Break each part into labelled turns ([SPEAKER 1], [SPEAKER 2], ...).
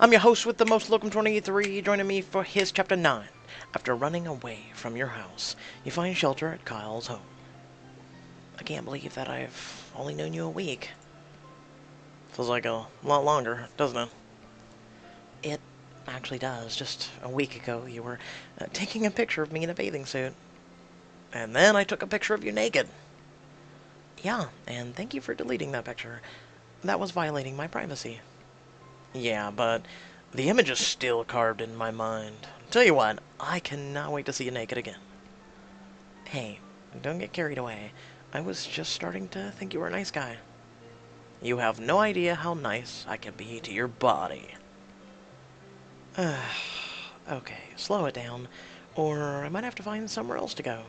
[SPEAKER 1] I'm your host with the most, Locum 23, joining me for HiS Chapter 9. After running away from your house, you find shelter at Kyle's home. I can't believe that I've only known you a week. Feels like a lot longer, doesn't it? It actually does. Just a week ago, you were taking a picture of me in a bathing suit. And then I took a picture of you naked. Yeah, and thank you for deleting that picture. That was violating my privacy. Yeah, but the image is still carved in my mind. Tell you what, I cannot wait to see you naked again. Hey, don't get carried away. I was just starting to think you were a nice guy. You have no idea how nice I can be to your body. Okay, slow it down, or I might have to find somewhere else to go.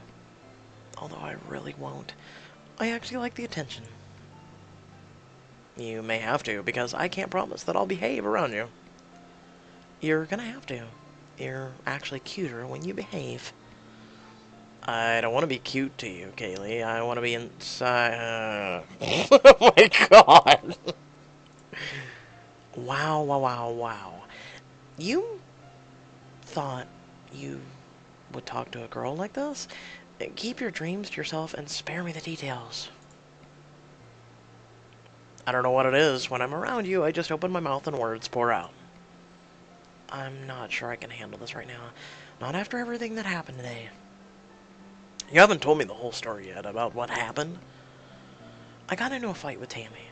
[SPEAKER 1] Although I really won't. I actually like the attention. You may have to, because I can't promise that I'll behave around you. You're gonna have to. You're actually cuter when you behave. I don't want to be cute to you, Kaylee. I want to be inside. Oh my god! Wow, wow, wow, wow. You thought you would talk to a girl like this? Keep your dreams to yourself and spare me the details. I don't know what it is. When I'm around you, I just open my mouth and words pour out. I'm not sure I can handle this right now. Not after everything that happened today. You haven't told me the whole story yet about what happened. I got into a fight with Tammy.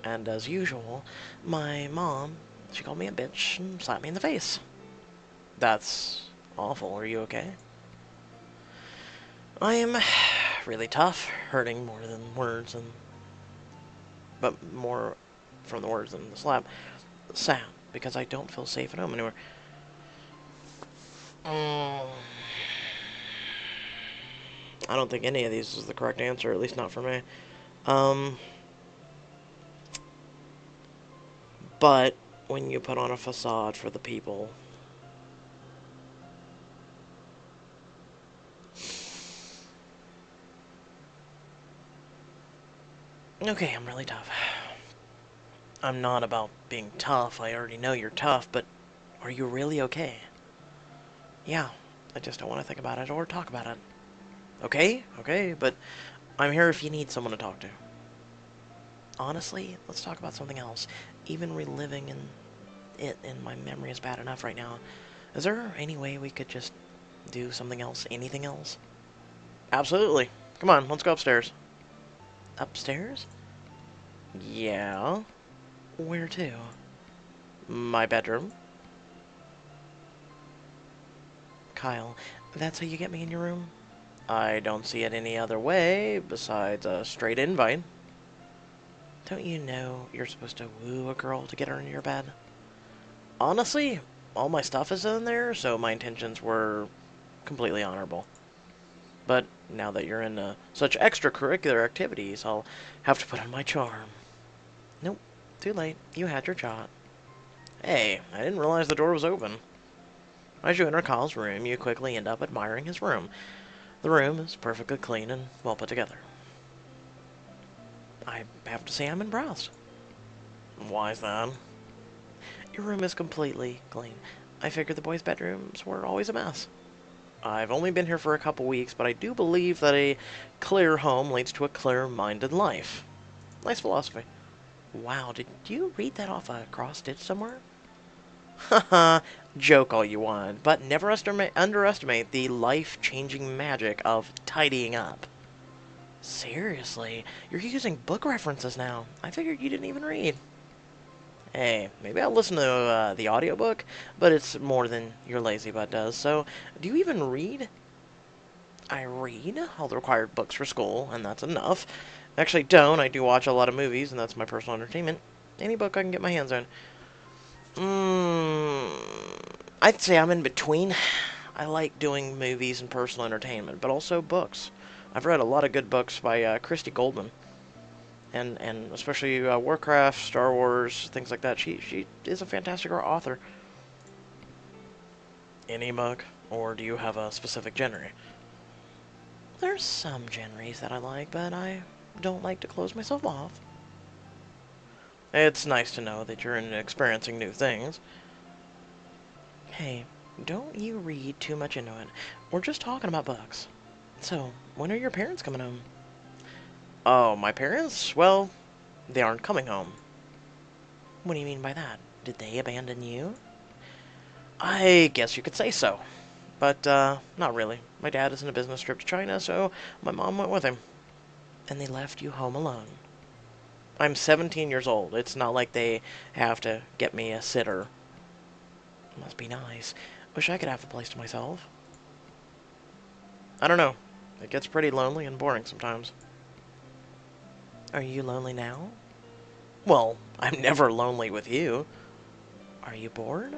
[SPEAKER 1] And as usual, my mom, she called me a bitch and slapped me in the face. That's awful. Are you okay? I am really tough, hurting more than words, but more from the words than the slap. Sad, because I don't feel safe at home anymore. I don't think any of these is the correct answer, at least not for me. But when you put on a facade for the people, okay, I'm really tough. I'm not about being tough. I already know you're tough, but are you really okay? Yeah, I just don't want to think about it or talk about it. Okay, but I'm here if you need someone to talk to. Honestly, let's talk about something else. Even reliving it in my memory is bad enough right now. Is there any way we could just do something else? Anything else? Absolutely. Come on, let's go upstairs. Upstairs? Yeah. Where to? My bedroom. Kyle, that's how you get me in your room? I don't see it any other way besides a straight invite. Don't you know you're supposed to woo a girl to get her into your bed? Honestly, all my stuff is in there, so my intentions were completely honorable. But now that you're in such extracurricular activities, I'll have to put on my charm. Nope, too late. You had your shot. Hey, I didn't realize the door was open. As you enter Kyle's room, you quickly end up admiring his room. The room is perfectly clean and well put together. I have to say I'm impressed. Why is that? Your room is completely clean. I figured the boys' bedrooms were always a mess. I've only been here for a couple weeks, but I do believe that a clear home leads to a clear-minded life. Nice philosophy. Wow, did you read that off a cross-stitch somewhere? Haha, joke all you want, but never underestimate the life-changing magic of tidying up. Seriously, you're using book references now. I figured you didn't even read. Hey, maybe I'll listen to the audiobook, but it's more than your lazy butt does, so do you even read? I read all the required books for school, and that's enough. Actually, don't. I do watch a lot of movies, and that's my personal entertainment. Any book I can get my hands on. I'd say I'm in between. I like doing movies and personal entertainment, but also books. I've read a lot of good books by Christy Goldman. And especially Warcraft, Star Wars, things like that. She is a fantastic author. Any book? Or do you have a specific genre? There's some genres that I like, but I don't like to close myself off. It's nice to know that you're experiencing new things. Hey, don't you read too much into it. We're just talking about books. So, when are your parents coming home? Oh, my parents? Well, they aren't coming home. What do you mean by that? Did they abandon you? I guess you could say so. But, not really. My dad is on a business trip to China, so my mom went with him. And they left you home alone. I'm 17 years old. It's not like they have to get me a sitter. Must be nice. Wish I could have the place to myself. I don't know. It gets pretty lonely and boring sometimes. Are you lonely now? Well, I'm never lonely with you. Are you bored?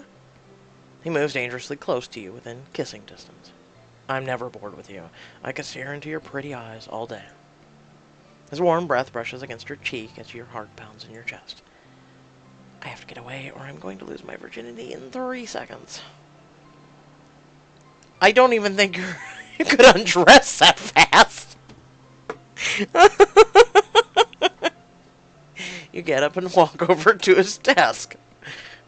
[SPEAKER 1] He moves dangerously close to you within kissing distance. I'm never bored with you. I could stare into your pretty eyes all day. His warm breath brushes against your cheek as your heart pounds in your chest. I have to get away or I'm going to lose my virginity in 3 seconds. I don't even think you could undress that fast. You get up and walk over to his desk.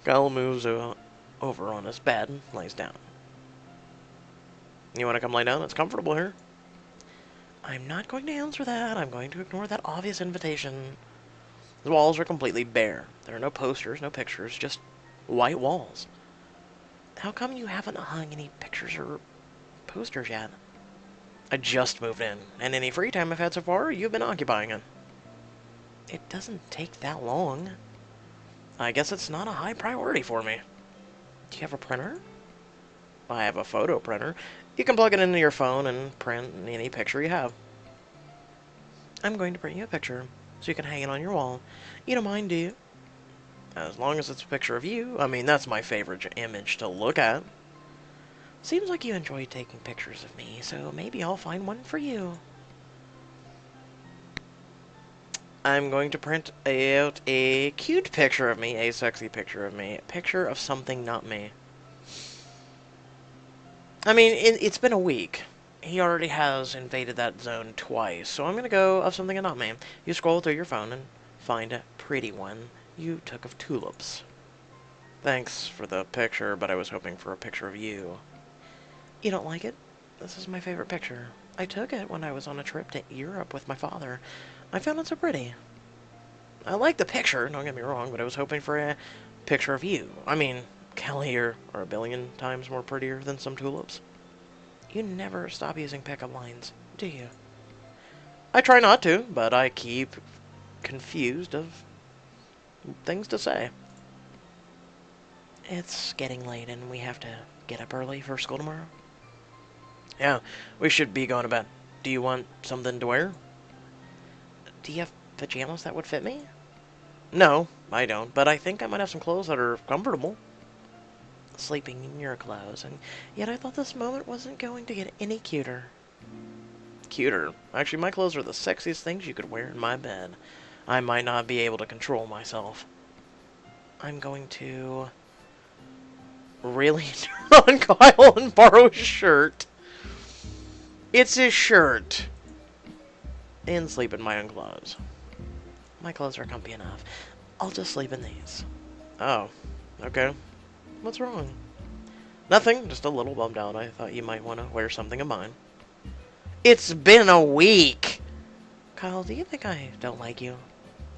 [SPEAKER 1] Kyle moves over on his bed and lays down. You want to come lay down? It's comfortable here. I'm not going to answer that. I'm going to ignore that obvious invitation. The walls are completely bare. There are no posters, no pictures, just white walls. How come you haven't hung any pictures or posters yet? I just moved in, and any free time I've had so far, you've been occupying it. It doesn't take that long. I guess it's not a high priority for me. Do you have a printer? I have a photo printer. You can plug it into your phone and print any picture you have. I'm going to print you a picture so you can hang it on your wall. You don't mind, do you? As long as it's a picture of you. I mean, that's my favorite image to look at. Seems like you enjoy taking pictures of me, so maybe I'll find one for you. I'm going to print out a cute picture of me, a sexy picture of me, a picture of something not me. I mean, it's been a week. He already has invaded that zone twice, so I'm going to go of something not me. You scroll through your phone and find a pretty one you took of tulips. Thanks for the picture, but I was hoping for a picture of you. You don't like it? This is my favorite picture. I took it when I was on a trip to Europe with my father. I found it so pretty. I like the picture, don't get me wrong, but I was hoping for a picture of you. I mean, Kelly, you're a billion times more prettier than some tulips. You never stop using pickup lines, do you? I try not to, but I keep confused of things to say. It's getting late and we have to get up early for school tomorrow. Yeah, we should be going to bed. Do you want something to wear? Do you have pajamas that would fit me? No, I don't, but I think I might have some clothes that are comfortable. Sleeping in your clothes, and yet I thought this moment wasn't going to get any cuter. Cuter? Actually, my clothes are the sexiest things you could wear in my bed. I might not be able to control myself. I'm going to really turn on Kyle and borrow his shirt. It's his shirt. And sleep in my own clothes. My clothes are comfy enough. I'll just sleep in these. Oh, okay. What's wrong? Nothing, just a little bummed out. I thought you might want to wear something of mine. It's been a week! Kyle, do you think I don't like you?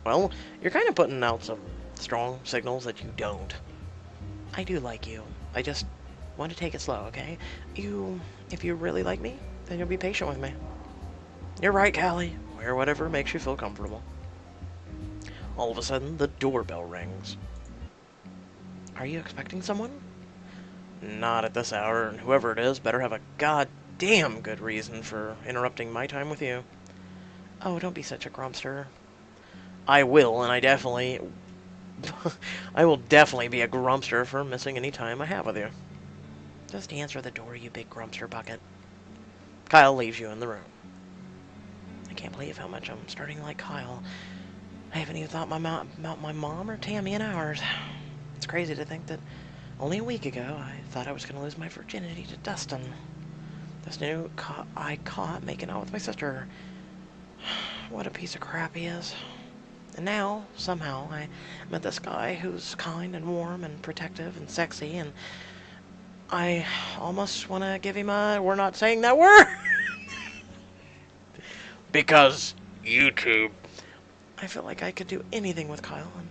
[SPEAKER 1] Well, you're kind of putting out some strong signals that you don't. I do like you. I just want to take it slow, okay? If you really like me, then you'll be patient with me. You're right, Callie. Wear whatever makes you feel comfortable. All of a sudden, the doorbell rings. Are you expecting someone? Not at this hour, and whoever it is better have a goddamn good reason for interrupting my time with you. Oh, don't be such a grumpster. I will, and I will definitely be a grumpster for missing any time I have with you. Just answer the door, you big grumpster bucket. Kyle leaves you in the room. I can't believe how much I'm starting to like Kyle. I haven't even thought about my mom or Tammy in hours. It's crazy to think that only a week ago I thought I was going to lose my virginity to Dustin. This new I caught making out with my sister. What a piece of crap he is. And now, somehow, I met this guy who's kind and warm and protective and sexy, and I almost want to give him a we're not saying that word. Because YouTube. I feel like I could do anything with Kyle, and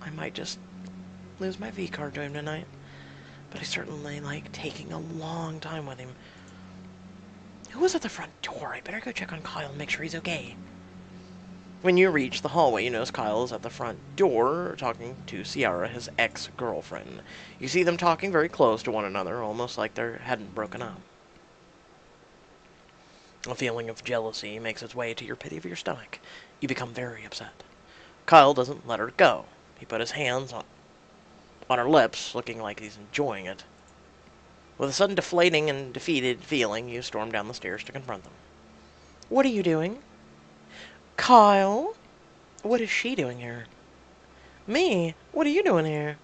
[SPEAKER 1] I might just lose my V card to him tonight. But I certainly like taking a long time with him. Who was at the front door? I better go check on Kyle and make sure he's okay. When you reach the hallway, you notice Kyle is at the front door talking to Ciara, his ex-girlfriend. You see them talking very close to one another, almost like they hadn't broken up. A feeling of jealousy makes its way to your pit of your stomach. You become very upset. Kyle doesn't let her go. He put his hands on her lips, looking like he's enjoying it. With a sudden deflating and defeated feeling, you storm down the stairs to confront them. What are you doing? Kyle? What is she doing here? Me? What are you doing here?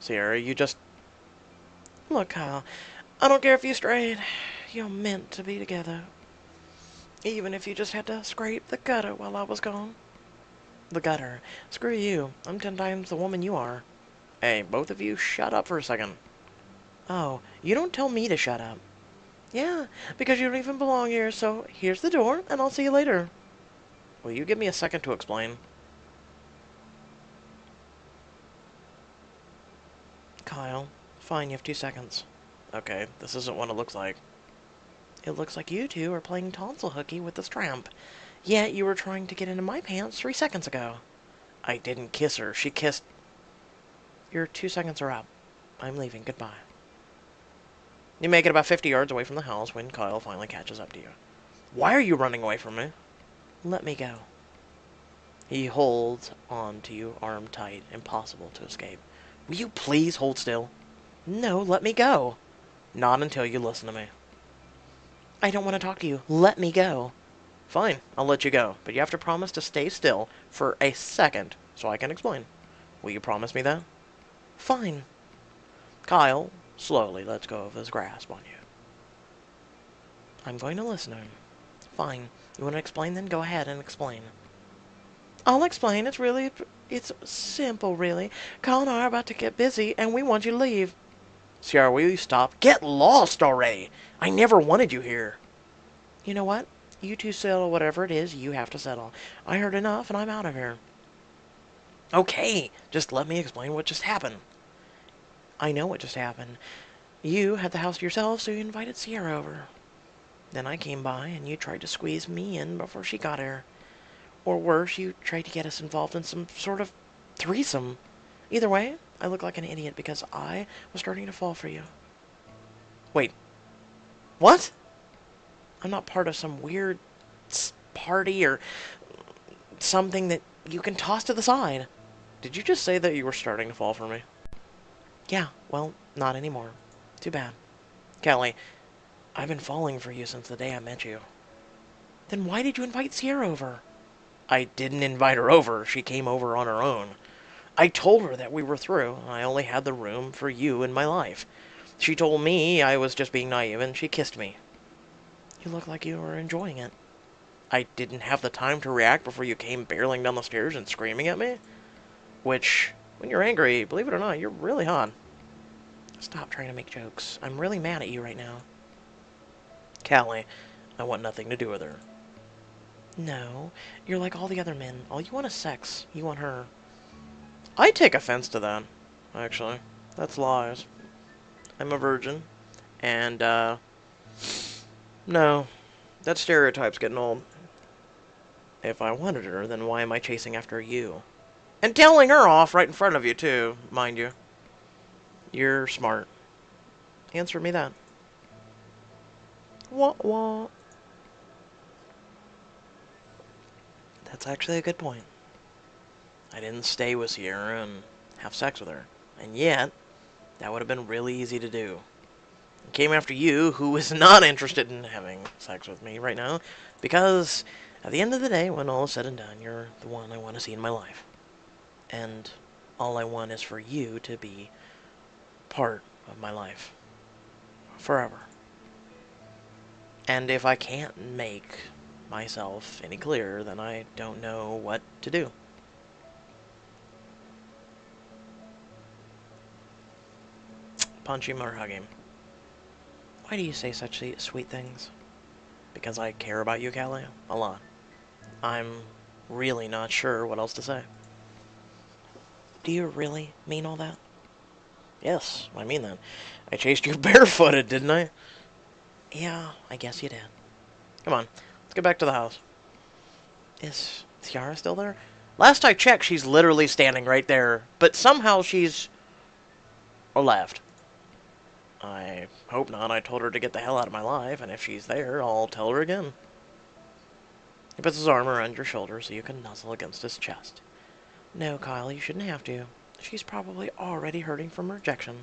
[SPEAKER 1] Ciara, you just... Look, Kyle, I don't care if you strayed. You're meant to be together. Even if you just had to scrape the gutter while I was gone. The gutter? Screw you. I'm 10 times the woman you are. Hey, both of you shut up for a second. Oh, you don't tell me to shut up. Yeah, because you don't even belong here, so here's the door, and I'll see you later. Will you give me a second to explain? Kyle, fine, you have 2 seconds. Okay, this isn't what it looks like. It looks like you two are playing tonsil hooky with this tramp. Yet you were trying to get into my pants 3 seconds ago. I didn't kiss her. She kissed... Your 2 seconds are up. I'm leaving. Goodbye. You make it about 50 yards away from the house when Kyle finally catches up to you. Why are you running away from me? Let me go. He holds on to you, arm tight, impossible to escape. Will you please hold still? No, let me go. Not until you listen to me. I don't want to talk to you. Let me go. Fine, I'll let you go, but you have to promise to stay still for a second so I can explain. Will you promise me that? Fine. Kyle slowly lets go of his grasp on you. I'm going to listen to him. Fine. You want to explain then? Go ahead and explain. I'll explain. It's simple, really. Kyle and I are about to get busy, and we want you to leave. Ciara, will you stop? Get lost already! I never wanted you here. You know what? You two settle whatever it is you have to settle. I heard enough, and I'm out of here. Okay, just let me explain what just happened. I know what just happened. You had the house to yourself, so you invited Ciara over. Then I came by, and you tried to squeeze me in before she got here. Or worse, you tried to get us involved in some sort of threesome. Either way, I look like an idiot because I was starting to fall for you. Wait. What? I'm not part of some weird party or something that you can toss to the side. Did you just say that you were starting to fall for me? Yeah, well, not anymore. Too bad. Kelly, I've been falling for you since the day I met you. Then why did you invite Ciara over? I didn't invite her over. She came over on her own. I told her that we were through. I only had the room for you in my life. She told me I was just being naive, and she kissed me. You look like you were enjoying it. I didn't have the time to react before you came barreling down the stairs and screaming at me. Which, when you're angry, believe it or not, you're really hot. Stop trying to make jokes. I'm really mad at you right now. Callie, I want nothing to do with her. No, you're like all the other men. All you want is sex. You want her. I take offense to that, actually. That's lies. I'm a virgin. And, no. That stereotype's getting old. If I wanted her, then why am I chasing after you? And telling her off right in front of you, too, mind you. You're smart. Answer me that. Wah wah. That's actually a good point. I didn't stay with Ciara and have sex with her. And yet, that would have been really easy to do. I came after you, who is not interested in having sex with me right now, because at the end of the day, when all is said and done, you're the one I want to see in my life. And all I want is for you to be part of my life. Forever. And if I can't make myself any clearer, then I don't know what to do. Punch him or hug him. Why do you say such sweet things? Because I care about you, Callie. A lot. I'm really not sure what else to say. Do you really mean all that? Yes, I mean that. I chased you barefooted, didn't I? Yeah, I guess you did. Come on, let's get back to the house. Is Tiara still there? Last I checked, she's literally standing right there, but somehow she's left. I hope not. I told her to get the hell out of my life, and if she's there, I'll tell her again. He puts his arm around your shoulder so you can nuzzle against his chest. No, Kyle, you shouldn't have to. She's probably already hurting from rejection.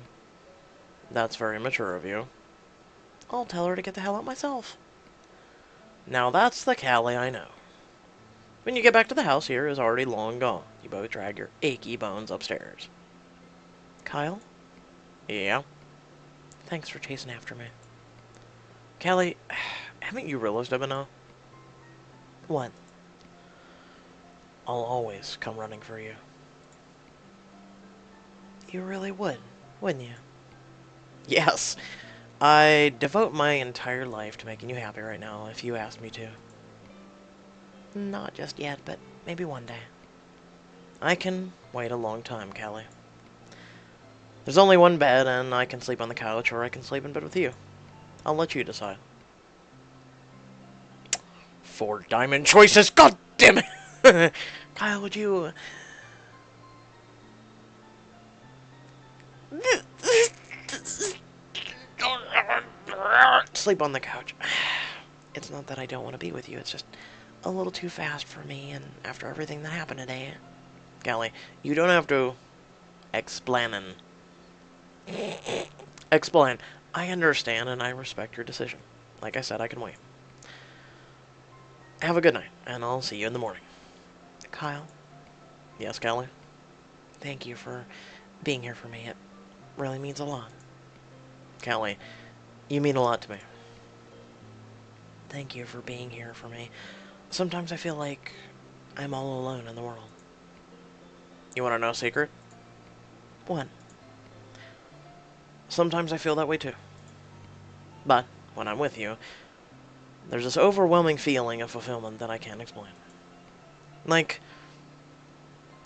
[SPEAKER 1] That's very mature of you. I'll tell her to get the hell out myself. Now that's the Callie I know. When you get back to the house, here is already long gone. You both drag your achy bones upstairs. Kyle? Yeah? Thanks for chasing after me. Callie, haven't you realized by now? What? I'll always come running for you. You really would, wouldn't you? Yes. I'd devote my entire life to making you happy right now if you asked me to. Not just yet, but maybe one day. I can wait a long time, Callie. There's only one bed, and I can sleep on the couch, or I can sleep in bed with you. I'll let you decide. 4 diamond choices, god damn it! Kyle, would you... sleep on the couch. It's not that I don't want to be with you, it's just a little too fast for me, and after everything that happened today... Callie, you don't have to... explain. Explain. I understand, and I respect your decision. Like I said, I can wait. Have a good night, and I'll see you in the morning. Kyle? Yes, Callie? Thank you for being here for me. It really means a lot. Callie, you mean a lot to me. Thank you for being here for me. Sometimes I feel like I'm all alone in the world. You want to know a secret? What? Sometimes I feel that way too. But, when I'm with you, there's this overwhelming feeling of fulfillment that I can't explain. Like,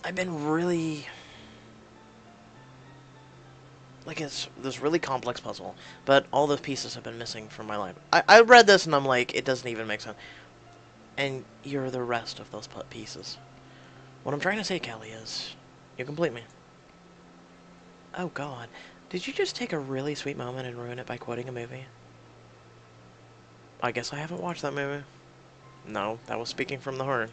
[SPEAKER 1] I've been really... like, it's this really complex puzzle, but all the pieces have been missing from my life. I read this and I'm like, it doesn't even make sense. And you're the rest of those pieces. What I'm trying to say, Callie, is you complete me. Oh god, did you just take a really sweet moment and ruin it by quoting a movie? I guess I haven't watched that movie. No, that was Speaking from the Heart.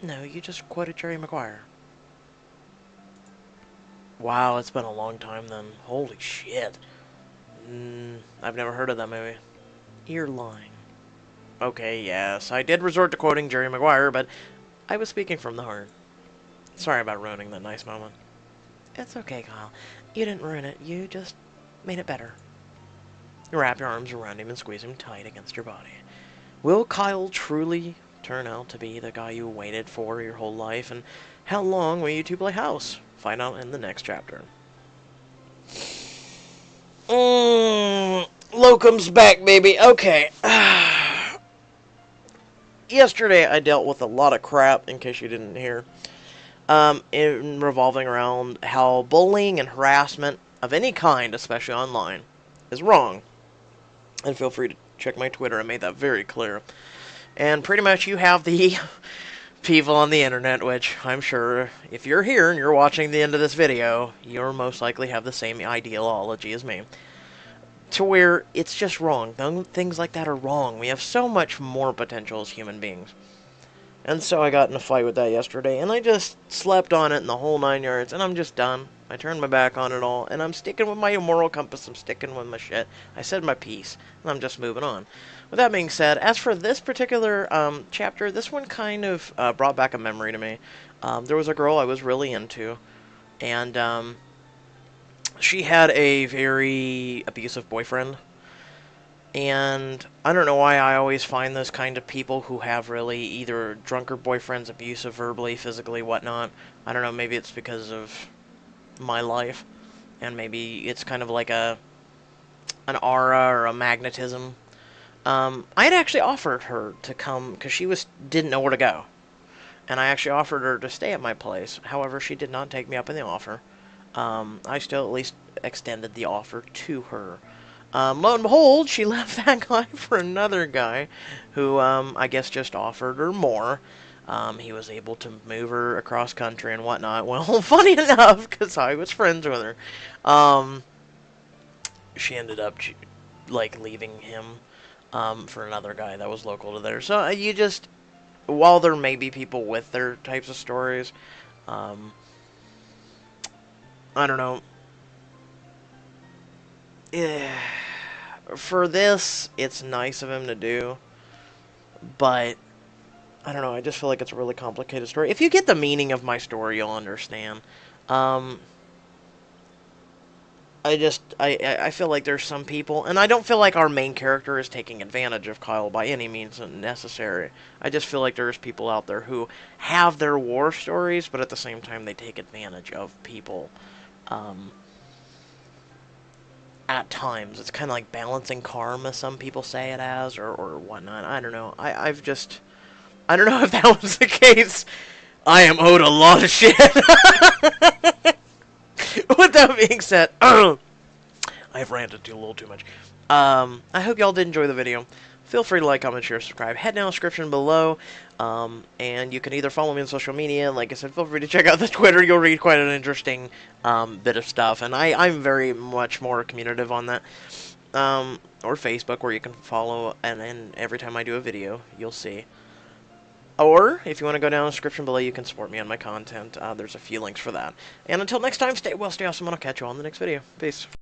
[SPEAKER 1] No, you just quoted Jerry Maguire. Wow, it's been a long time then. Holy shit. I've never heard of that movie. You're lying. Okay, yes, I did resort to quoting Jerry Maguire, but I was speaking from the heart. Sorry about ruining that nice moment. It's okay, Kyle. You didn't ruin it, you just made it better. You wrap your arms around him and squeeze him tight against your body. Will Kyle truly turn out to be the guy you waited for your whole life, and how long will you two play house? Find out in the next chapter. Locum's back, baby. Okay. Yesterday I dealt with a lot of crap, in case you didn't hear, in revolving around how bullying and harassment of any kind, especially online, is wrong. And feel free to check my Twitter, I made that very clear. And pretty much you have the people on the internet, which I'm sure if you're here and you're watching the end of this video, you'll most likely have the same ideology as me. To where it's just wrong. Things like that are wrong. We have so much more potential as human beings. And so I got in a fight with that yesterday, and I just slept on it in the whole 9 yards, and I'm just done. I turned my back on it all, and I'm sticking with my moral compass, I'm sticking with my shit. I said my piece, and I'm just moving on. With that being said, as for this particular chapter, this one kind of brought back a memory to me. There was a girl I was really into, and she had a very abusive boyfriend. And I don't know why I always find those kind of people who have really either drunkard boyfriends, abusive verbally, physically, whatnot. I don't know, maybe it's because of my life. And maybe it's kind of like a an aura or a magnetism. I had actually offered her to come because she didn't know where to go, and I actually offered her to stay at my place. However, she did not take me up on the offer. I still at least extended the offer to her. Lo and behold, she left that guy for another guy who, I guess just offered her more. He was able to move her across country and whatnot. Well, funny enough, because I was friends with her, she ended up, like, leaving him, for another guy that was local to there. So you just, while there may be people with their types of stories, I don't know. Yeah. For this, it's nice of him to do, but I don't know, I just feel like it's a really complicated story. If you get the meaning of my story, you'll understand. Um, I feel like there's some people, and I don't feel like our main character is taking advantage of Kyle by any means necessary. I just feel like there's people out there who have their war stories, but at the same time they take advantage of people. Um, at times. It's kind of like balancing karma, some people say it as, or whatnot. I don't know. I don't know if that was the case. I am owed a lot of shit. With that being said, I've ranted a little too much. I hope y'all did enjoy the video. Feel free to like, comment, share, subscribe. Head down in the description below. And you can either follow me on social media. Like I said, feel free to check out the Twitter. You'll read quite an interesting bit of stuff. And I'm very much more communicative on that. Or Facebook, where you can follow. And every time I do a video, you'll see. Or, if you want to go down in the description below, you can support me on my content. There's a few links for that. And until next time, stay well, stay awesome, and I'll catch you all in the next video. Peace.